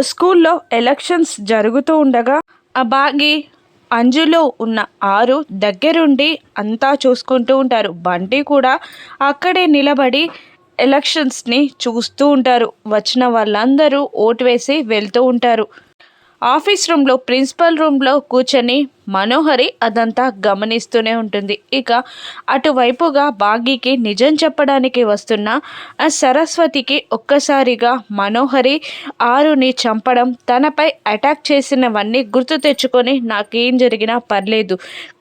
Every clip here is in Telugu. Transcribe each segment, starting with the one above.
స్కూల్లో ఎలక్షన్స్ జరుగుతూ ఉండగా ఆ బాగి అంజులో ఉన్న ఆరు దగ్గరుండి అంతా చూసుకుంటూ ఉంటారు. బంటి కూడా అక్కడే నిలబడి ఎలక్షన్స్ని చూస్తూ ఉంటారు. వచ్చిన వాళ్ళందరూ ఓటు వేసి వెళ్తూ ఉంటారు. ఆఫీస్ రూమ్లో ప్రిన్సిపల్ రూమ్లో కూర్చొని మనోహరి అదంతా గమనిస్తూనే ఉంటుంది. ఇక అటువైపుగా బాగీకి నిజం చెప్పడానికి వస్తున్న ఆ సరస్వతికి ఒక్కసారిగా మనోహరి ఆరుని చంపడం, తనపై అటాక్ చేసినవన్నీ గుర్తు తెచ్చుకొని నాకేం జరిగినా పర్లేదు,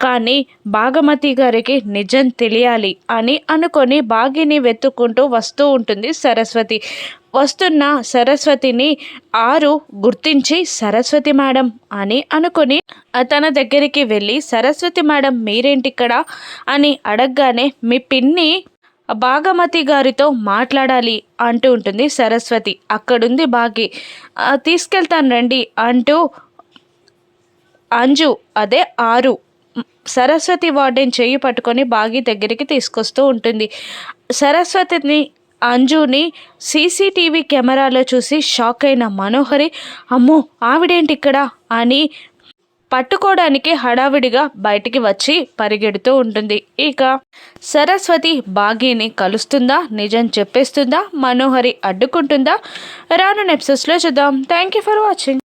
కానీ భాగమతి గారికి నిజం తెలియాలి అని అనుకొని బాగీని వెతుక్కుంటూ వస్తూ ఉంటుంది సరస్వతి. వస్తున్న సరస్వతిని ఆరు గుర్తించి సరస్వతి మేడం అని అనుకుని తన దగ్గరికి వెళ్ళి, సరస్వతి మేడం మీరేంటిక్కడ అని అడగగానే మీ పిన్ని భాగమతి గారితో మాట్లాడాలి అంటూ ఉంటుంది సరస్వతి. అక్కడుంది బాగి, తీసుకెళ్తాను రండి అంటూ అంజు అదే ఆరు సరస్వతి వార్డెన్ చెయ్యి పట్టుకొని బాగి దగ్గరికి తీసుకొస్తూ ఉంటుంది. సరస్వతిని అంజుని సీసీటీవీ కెమెరాలో చూసి షాక్ అయిన మనోహరి, అమ్మో ఆవిడేంటి ఇక్కడ అని పట్టుకోవడానికి హడావిడిగా బయటికి వచ్చి పరిగెడుతూ ఉంటుంది. ఇక సరస్వతి బాగీని కలుస్తుందా, నిజం చెప్పేస్తుందా, మనోహరి అడ్డుకుంటుందా? రాను ఎపిసోడ్స్లో చూద్దాం. Thank you for watching.